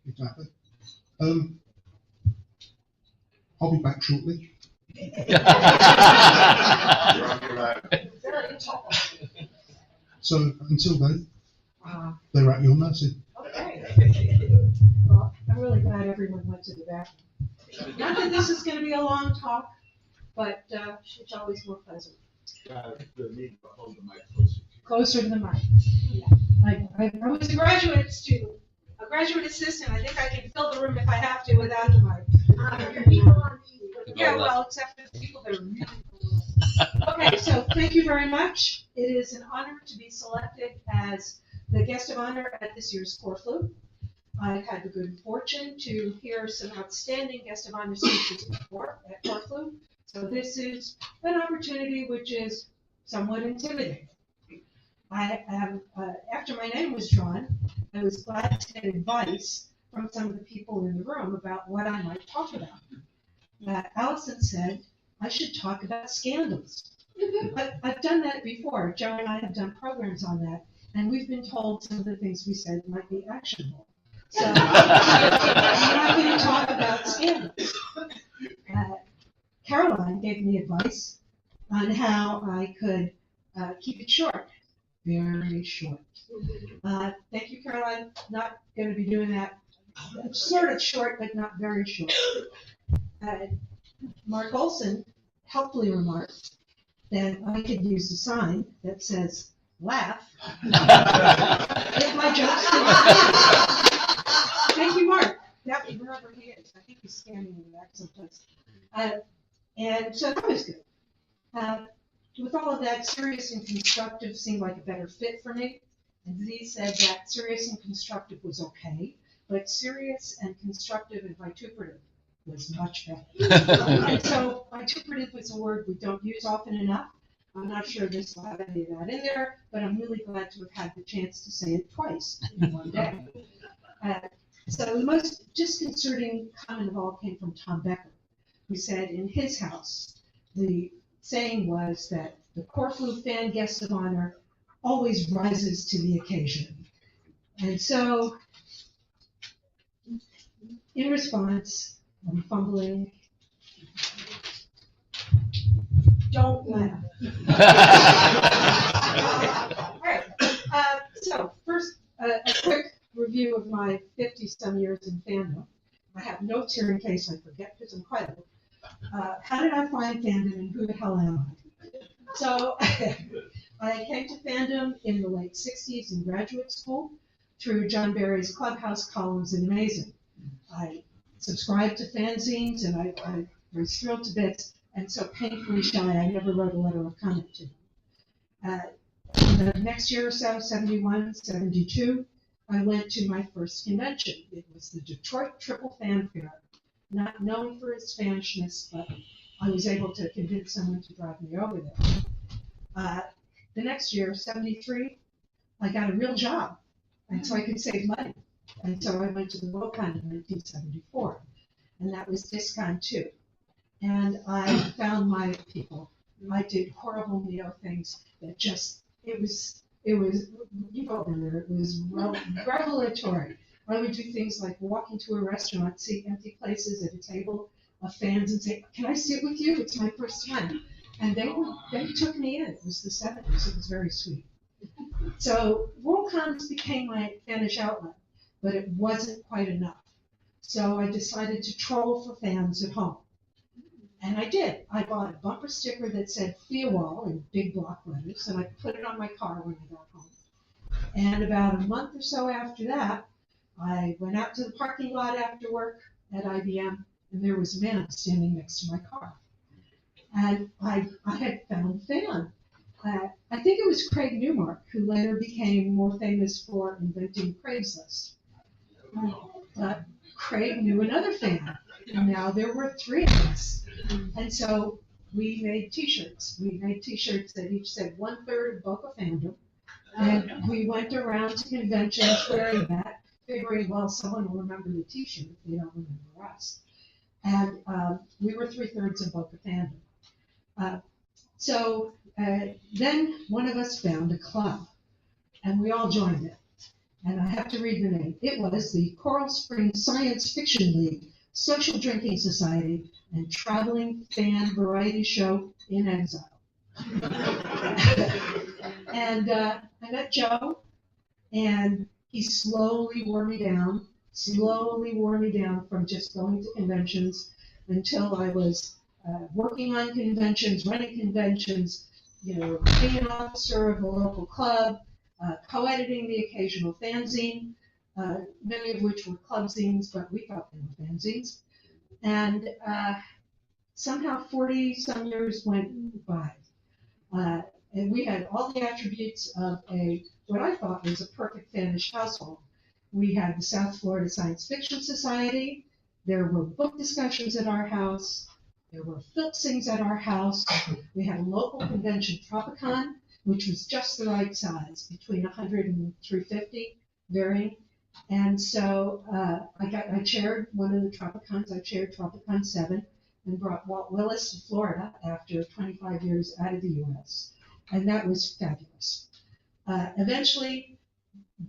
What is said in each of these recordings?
Exactly. I'll be back shortly. So until then, they're at your mercy. Okay. Well, I'm really glad everyone went to the bathroom. Not that this is going to be a long talk, but it's always more pleasant. Closer to the mic. I was a graduate student, a graduate assistant. I think I can fill the room if I have to without the mic. Yeah, well, except for the people that are really cool. Okay, so thank you very much. It is an honor to be selected as the guest of honor at this year's Corflute. I've had the good fortune to hear some outstanding guest of honor speeches before at Corflute. So this is an opportunity which is somewhat intimidating. I am, after my name was drawn, I was glad to get advice from some of the people in the room about what I might talk about. Allison said I should talk about scandals. I've done that before. Joe and I have done programs on that, and we've been told some of the things we said might be actionable. So I'm not going to talk about scandals. Caroline gave me advice on how I could keep it short, very short. Thank you, Caroline. Not going to be doing that. Sort of short, but not very short. Mark Olson helpfully remarked that I could use a sign that says laugh if my jokes didn't laugh. Thank you, Mark. That was wherever he is. I think he's standing in the back someplace. And so that was good. With all of that, serious and constructive seemed like a better fit for me. And Z said that serious and constructive was okay, but serious and constructive and vituperative was much better. And so vituperative was a word we don't use often enough. I'm not sure this will have any of that in there, but I'm really glad to have had the chance to say it twice in one day. So the most disconcerting comment of all came from Tom Becker, who said in his house, the saying was that the Corflute fan guest of honor always rises to the occasion. And so, in response, I'm fumbling. Don't laugh. All right. So first, a quick review of my 50-some years in fandom. I have notes here in case I forget because I'm quite old. How did I find fandom and who the hell am I? So I came to fandom in the late 60s in graduate school through John Barry's Clubhouse columns in Amazing. I subscribed to fanzines and I was thrilled to bits, and so painfully shy I never wrote a letter of comment to them. The next year or so, 71, 72, I went to my first convention. It was the Detroit Triple Fan Fair. Not known for its fanishness, but I was able to convince someone to drive me over there. The next year, 73, I got a real job, and so I could save money. And so I went to the Worldcon in 1974, and that was Discon 2. And I found my people. I did horrible neo things that just, it was, you go there, it was revelatory. I would do things like walk into a restaurant, see empty places at a table of fans and say, can I sit with you? It's my first time. And they took me in. It was the 70s. It was very sweet. So Worldcons became my fanish outlet, but it wasn't quite enough. So I decided to troll for fans at home. And I did. I bought a bumper sticker that said Theowall in big block letters, and I put it on my car when I got home. And about a month or so after that, I went out to the parking lot after work at IBM, and there was a man standing next to my car. And I had found a fan. I think it was Craig Newmark, who later became more famous for inventing Craigslist. But Craig knew another fan, and now there were 3 of us. And so we made T-shirts. We made T-shirts that each said 1/3 of Boca Fandom, and we went around to conventions wearing that, figuring, well, someone will remember the T-shirt if they don't remember us. And we were 3/3 of Boca Fandom. Then one of us found a club, and we all joined it. and I have to read the name. It was the Coral Springs Science Fiction League, Social Drinking Society, and Traveling Fan Variety Show in Exile. And I met Joe, and he slowly wore me down from just going to conventions until I was working on conventions, running conventions, being an officer of a local club, co-editing the occasional fanzine, many of which were club zines, but we thought they were fanzines. And somehow 40-some years went by. And we had all the attributes of what I thought was a perfect fanish household. We had the South Florida Science Fiction Society. There were book discussions at our house. There were filmings at our house. We had a local convention, Tropicon, which was just the right size, between 100 and 350, varying. And so I chaired one of the Tropicons. I chaired Tropicon 7 and brought Walt Willis to Florida after 25 years out of the U.S. And that was fabulous. Eventually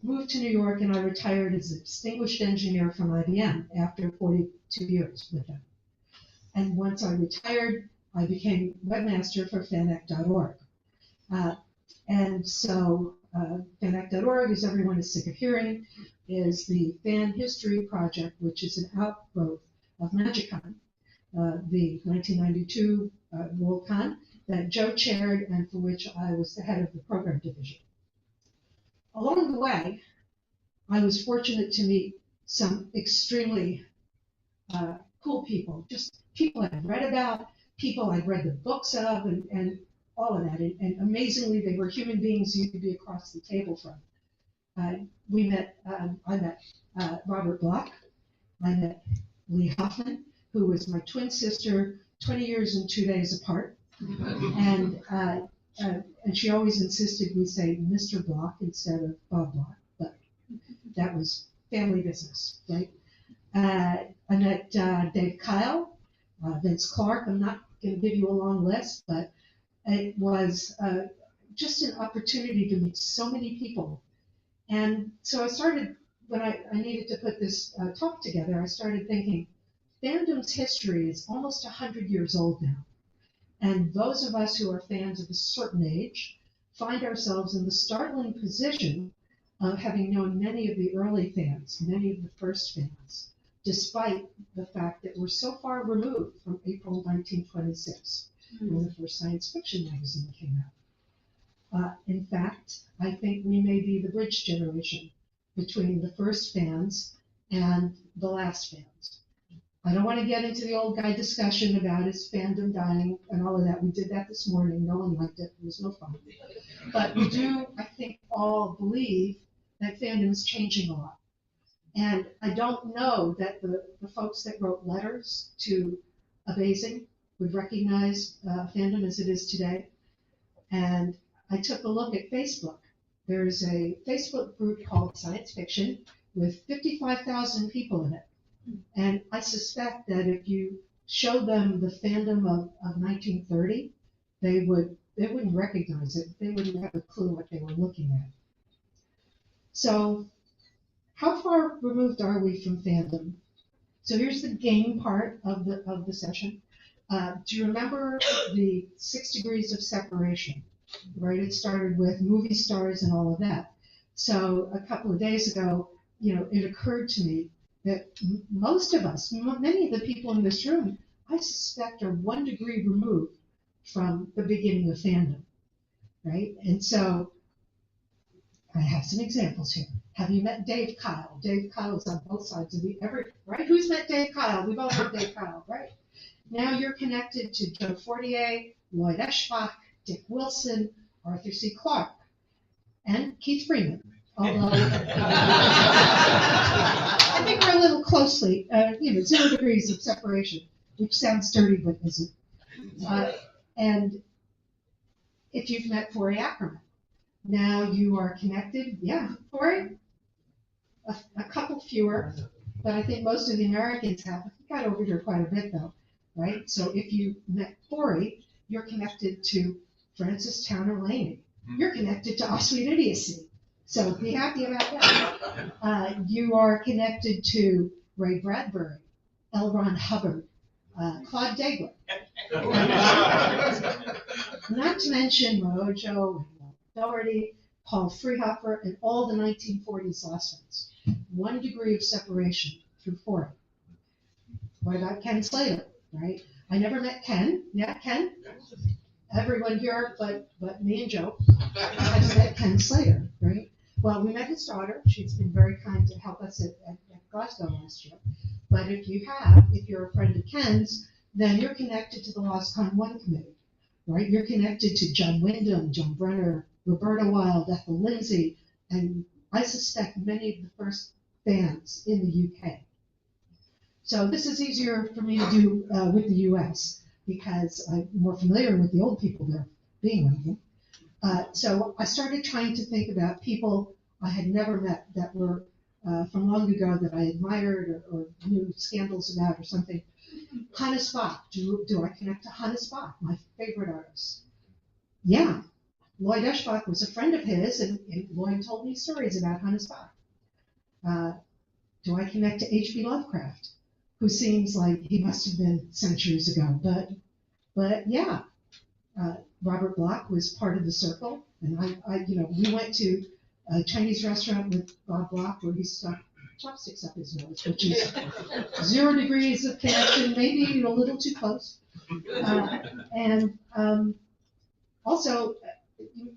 moved to New York, and I retired as a distinguished engineer from IBM after 42 years with them. And once I retired, I became webmaster for fanac.org. And so fanac.org, as everyone is sick of hearing, is the fan history project, which is an outgrowth of MagicCon, the 1992 WorldCon that Joe chaired and for which I was the head of the program division. Along the way, I was fortunate to meet some extremely cool people, just people I'd read about, people I'd read the books of, and all of that. And amazingly, they were human beings you could be across the table from. I met Robert Bloch. I met Lee Hoffman, who was my twin sister, 20 years and 2 days apart. And she always insisted we say Mr. Bloch instead of Bob Bloch, but that was family business, right? I met Dave Kyle, Vince Clark. I'm not going to give you a long list, but it was just an opportunity to meet so many people. And so I started, when I needed to put this talk together, I started thinking, fandom's history is almost 100 years old now. And those of us who are fans of a certain age find ourselves in the startling position of having known many of the early fans, many of the first fans, despite the fact that we're so far removed from April 1926, when the first science fiction magazine came out. In fact, I think we may be the bridge generation between the first fans and the last fans. I don't want to get into the old guy discussion about is fandom dying and all of that. We did that this morning. No one liked it. It was no fun. But we do, I think, all believe that fandom is changing a lot. And I don't know that the folks that wrote letters to Amazing would recognize fandom as it is today. And I took a look at Facebook. There's a Facebook group called Science Fiction with 55,000 people in it. And I suspect that if you showed them the fandom of 1930, they wouldn't recognize it. They wouldn't have a clue what they were looking at. So how far removed are we from fandom? So here's the game part of the session. Do you remember the 6 degrees of separation? Right, it started with movie stars and all of that. So a couple of days ago, it occurred to me that most of us, many of the people in this room, I suspect are 1 degree removed from the beginning of fandom, right? And so I have some examples here. Have you met Dave Kyle? Dave Kyle is on both sides of right? Who's met Dave Kyle? We've all met Dave Kyle, right? Now you're connected to Joe Fortier, Lloyd Eschbach, Dick Wilson, Arthur C. Clarke, and Keith Freeman. Although I think we're a little closely, 0 degrees of separation, which sounds dirty but isn't. And if you've met Forey Ackerman, now you are connected. Yeah, Forey, a couple fewer, but I think most of the Americans have. I got over here quite a bit though, right? So if you met Forey, you're connected to Francis Towner Laney. You're connected to Osweed Idiocy. So be happy about that. You are connected to Ray Bradbury, L. Ron Hubbard, Claude Daigle. Not to mention Mojo, Doherty, Paul Freehofer, and all the 1940s lost ones. 1 degree of separation through 40. What about Ken Slater, right? I never met Ken. Yeah, Ken? Everyone here but me and Joe has met Ken Slater, right? Well, we met his daughter. She's been very kind to help us at Glasgow last year. But if you're a friend of Ken's, then you're connected to the Lost Con 1 committee, right? You're connected to John Wyndham, John Brenner, Roberta Wilde, Ethel Lindsay, and I suspect many of the first fans in the UK. So this is easier for me to do with the US because I'm more familiar with the old people there, being one of them. So I started trying to think about people I had never met that were from long ago that I admired or knew scandals about or something. Hannes Bach, do I connect to Hannes Bach, my favorite artist? Yeah, Lloyd Eschbach was a friend of his, and Lloyd told me stories about Hannes Bach. Do I connect to H.P. Lovecraft, who seems like he must have been centuries ago, but yeah. Robert Bloch was part of the circle, and we went to a Chinese restaurant with Bob Bloch where he stuck chopsticks up his nose, which is 0 degrees of connection, maybe a little too close. And also,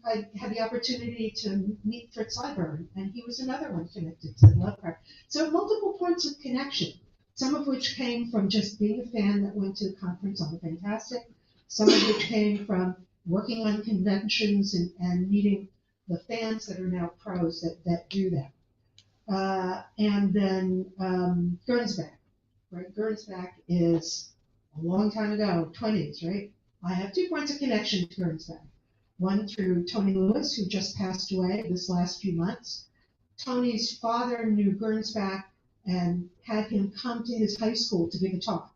I had the opportunity to meet Fritz Leiber, and he was another one connected to Lovecraft. So multiple points of connection, some of which came from just being a fan that went to the conference on the Fantastic, some of which came from working on conventions and meeting the fans that are now pros that do that. And then Gernsback, right? Gernsback is a long time ago, 20s, right? I have 2 points of connection to Gernsback. One through Tony Lewis, who just passed away this last few months. Tony's father knew Gernsback and had him come to his high school to give a talk.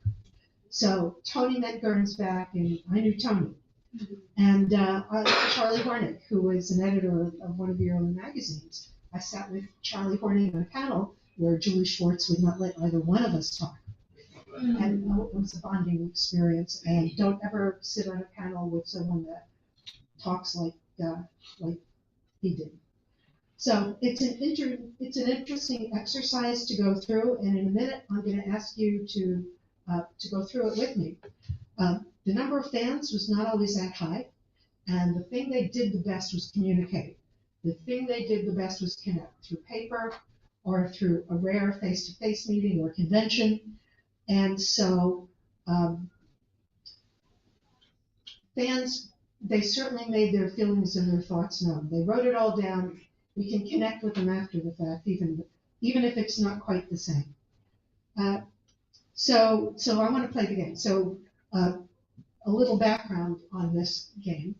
So Tony met Gernsback, and I knew Tony. And Charlie Hornick, who was an editor of one of the early magazines. I sat with Charlie Hornick on a panel where Julie Schwartz would not let either one of us talk. And it was a bonding experience. And don't ever sit on a panel with someone that talks like he did. So it's an interesting exercise to go through. And in a minute, I'm going to ask you to go through it with me. The number of fans was not always that high, and the thing they did the best was communicate. The thing they did the best was connect through paper or through a rare face-to-face meeting or convention. And so fans, they certainly made their feelings and their thoughts known. They wrote it all down. We can connect with them after the fact, even if it's not quite the same. So I want to play the game. So a little background on this game.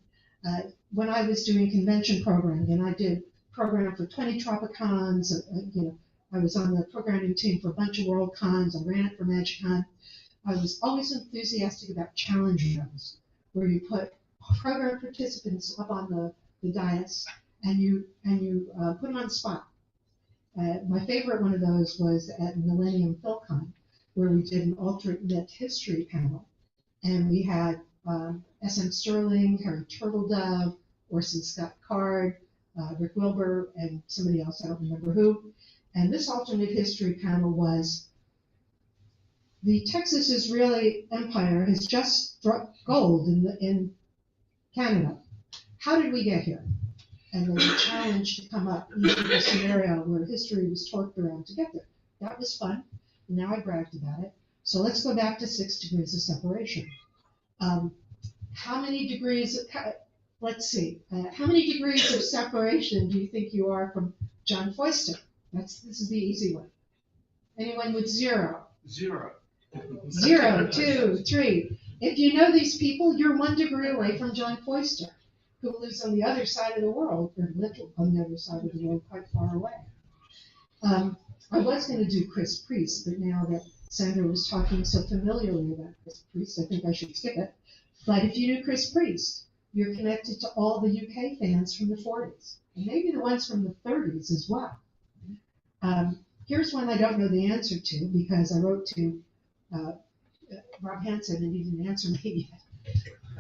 When I was doing convention programming, and I did program for 20 Tropicons, I was on the programming team for a bunch of World Cons, I ran it for MagicCon. I was always enthusiastic about challenge shows, where you put program participants up on the dais, and you put them on the spot. My favorite one of those was at Millennium PhilCon, where we did an alternate history panel. And we had S.M. Sterling, Harry Turtledove, Orson Scott Card, Rick Wilbur, and somebody else, I don't remember who. And this alternate history panel was the Texas Israeli Empire has just struck gold in Canada. How did we get here? And they were challenged to come up with a scenario where history was torqued around to get there. That was fun. Now I bragged about it. So let's go back to 6 degrees of separation. How many degrees, let's see, how many degrees of separation do you think you are from John Foister? This is the easy one. Anyone with 0? 0. 0, 2, 3. If you know these people, you're 1 degree away from John Foister, who lives on the other side of the world, or lived on the other side of the world, quite far away. I was going to do Chris Priest, but now that Sandra was talking so familiarly about Chris Priest, I think I should skip it. But if you knew Chris Priest, you're connected to all the UK fans from the 40s, and maybe the ones from the 30s as well. Here's one I don't know the answer to because I wrote to Rob Hansen and he didn't answer me yet.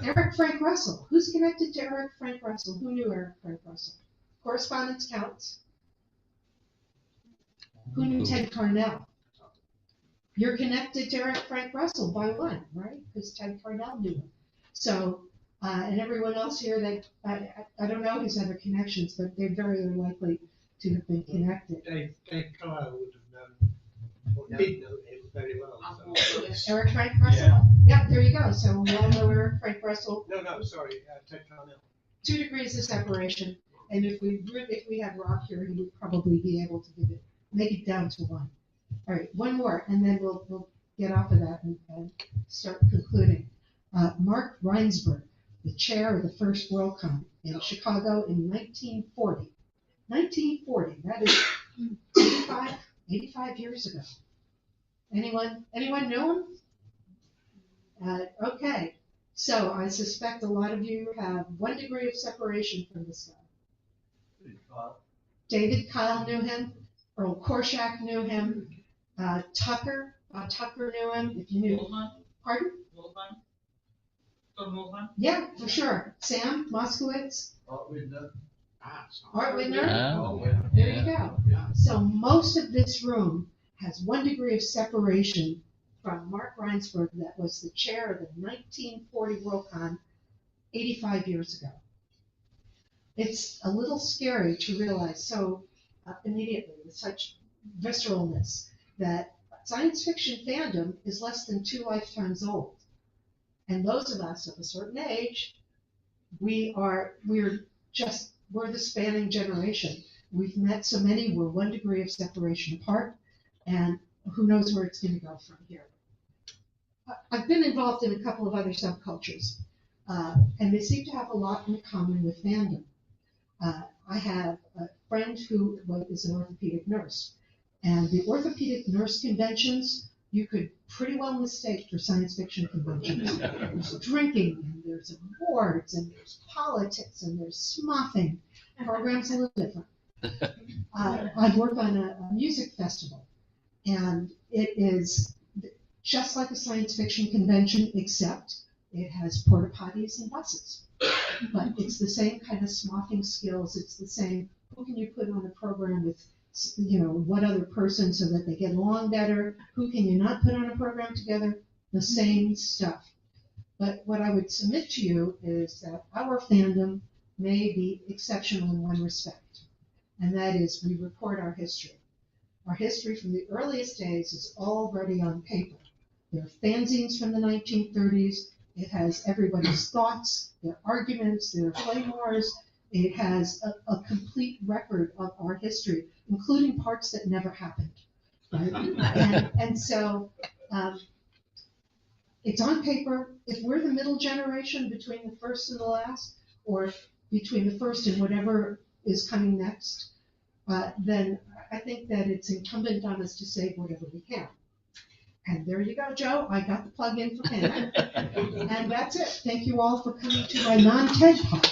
Eric Frank Russell. Who's connected to Eric Frank Russell? Who knew Eric Frank Russell? Correspondence counts. Who knew Ted Carnell? You're connected to Eric Frank Russell by one, right? Because Ted Carnell knew him. So, and everyone else here that, I don't know his other connections, but they're very unlikely to have been connected. Dave Kyle would have known, or did know him very well. So. Eric Frank Russell? Yeah, there you go. So we all know Eric Frank Russell. No, sorry, Ted Carnell. 2 degrees of separation. And if we had Rob here, he would probably be able to make it down to 1. All right, one more, and then we'll get off of that and start concluding. Mark Reinsberg, the chair of the first WorldCon in Chicago in 1940. 1940, that is 85 years ago. Anyone know him? Okay, so I suspect a lot of you have 1 degree of separation from this guy. David Kyle knew him. Earl Korshak knew him. Tucker knew him. If you knew, pardon? Yeah, for sure. Sam Moskowitz. Art Widner. There you go. So most of this room has 1 degree of separation from Mark Reinsberg, that was the chair of the 1940 WorldCon 85 years ago. It's a little scary to realize so immediately with such visceralness that science fiction fandom is less than 2 lifetimes old. And those of us of a certain age, we're the spanning generation. We've met so many, we're 1 degree of separation apart, and who knows where it's going to go from here. I've been involved in a couple of other subcultures, and they seem to have a lot in common with fandom. I have a friend who is an orthopedic nurse, and the orthopedic nurse conventions you could pretty well mistake for science fiction conventions. There's drinking, and there's awards, and there's politics, and there's smothing. Programs a little different. I work on a music festival, and it is just like a science fiction convention, except it has porta potties and buses. But it's the same kind of smothing skills. It's the same, who can you put on a program with, what other person so that they get along better? Who can you not put on a program together? The same stuff. But what I would submit to you is that our fandom may be exceptional in one respect, and that is we record our history. Our history from the earliest days is already on paper. There are fanzines from the 1930s. It has everybody's thoughts, their arguments, their flame wars. It has a complete record of our history, including parts that never happened. Right? and so it's on paper. If we're the middle generation between the first and the last, or between the first and whatever is coming next, then I think that it's incumbent on us to save whatever we can. And there you go, Joe. I got the plug in for Pam. And that's it. Thank you all for coming to my non-TED talk.